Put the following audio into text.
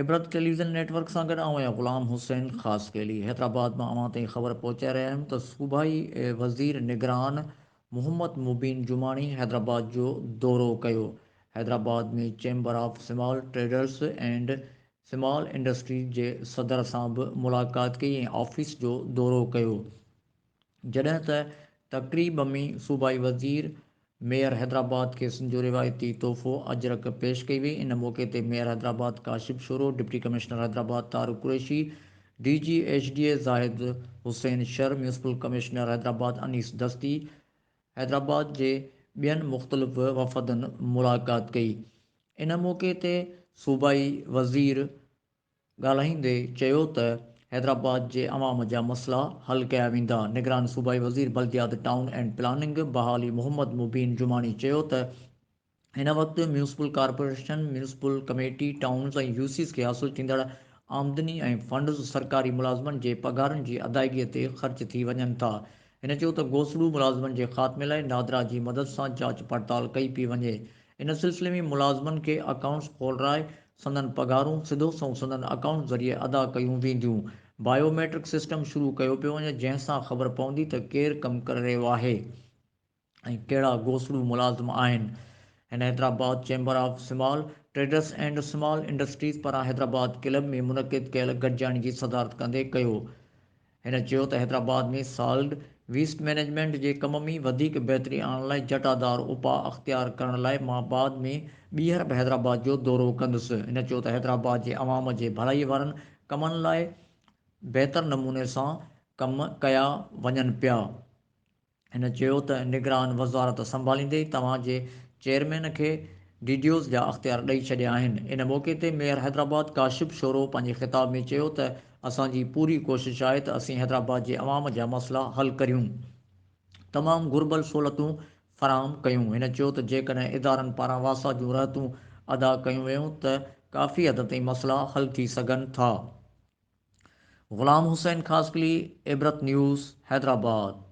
इबरत television network सां गॾु आऊं आहियां ग़ुलाम हुसैन ख़ासि केली। हैदराबाद मां अवां ताईं ख़बर पहुचाए रहिया आहियूं त सूबाई वज़ीर निगरान मोहम्मद मुबीन जुमाणी हैदराबाद जो दौरो कयो। हैदराबाद में chamber of small traders and small industries जे सदर सां बि मुलाक़ात कई ऐं ऑफिस जो दौरो कयो। जॾहिं त तक़रीब में सूबाई वज़ीर मेयर हैदराबाद खे जो रिवायती तोहफ़ो अजरक पेश कई वई। इन मौक़े ते mayor Hyderabad Kashif Shoro, deputy commissioner Hyderabad Tariq Qureshi, DG HDA Zahid Hussain Shar, municipal commissioner Hyderabad Anees Dasti, Hyderabad जे ॿियनि मुख़्तलिफ़ वफ़दनि मुलाक़ात कई। इन मौक़े ते सूबाई वज़ीर ॻाल्हाईंदे चयो त हैदराबाद जे अवाम जा मसइला हल कया वेंदा। निगरान सूबाई वज़ीर बल्दियात, टाउन एंड प्लानिंग बहाली मोहम्मद मुबीन जुमाणी चयो त हिन वक़्तु municipal corporation, municipal committee, towns ऐं यूसीस खे हासिलु थींदड़ आमदनी ऐं फंड्स सरकारी मुलाज़मनि जे पघारनि जी अदायगीअ ते ख़र्च थी वञनि था। हिन चयो त गोसलू मुलाज़मनि जे ख़ात्मे लाइ नादरा जी मदद सां जांच पड़ताल कई पई वञे। इन सिलसिले में मुलाज़मनि खे अकाउंट्स खोलाए संदनि पघारूं सिधो संदनि अकाउंट ज़रिए अदा कयूं वेंदियूं। बायोमेट्रिक सिस्टम शुरू कयो पियो वञे, जंहिंसां ख़बर पवंदी त केरु कमु करे रहियो आहे ऐं कहिड़ा गोसलू मुलाज़िम आहिनि। हिन Hyderabad chamber of small traders and small industries पारां हैदराबाद क्लब में मुनक़िद कयल गॾिजाणी जी सदारत कंदे कयो। हिन चयो त हैदराबाद में सॉलिड वेस्ट मैनेजमेंट जे कम में वधीक बहितरी आणण लाइ जटादार उपाउ अख़्तियार करण लाइ मां बाद में ॿीहर बि हैदराबाद जो दौरो कंदुसि। हिन चयो त हैदराबाद जे अवाम जे भलाई वारनि कमनि लाइ बहितर नमूने सां कम कया वञनि पिया। हिन चयो त निगरान वज़ारत संभालींदे तव्हांजे चेयरमैन खे DDOs जा अख़्तियार ॾेई छॾिया आहिनि। इन मौक़े ते मेयर हैदराबाद काशिफ शोरो पंहिंजे ख़िताब में चयो त असांजी पूरी कोशिशि आहे त असीं हैदराबाद जे अवाम जा मसइला हल करियूं, तमामु घुर्बल सहूलियतूं फ़राहम कयूं। हिन चयो त जेकॾहिं इदारनि पारां वासा जूं रहतूं अदा कयूं वेयूं त काफ़ी हद ताईं मसइला हल थी सघनि था। ग़ुलाम हुसैन ख़ासकली, इबरत न्यूज़, हैदराबाद।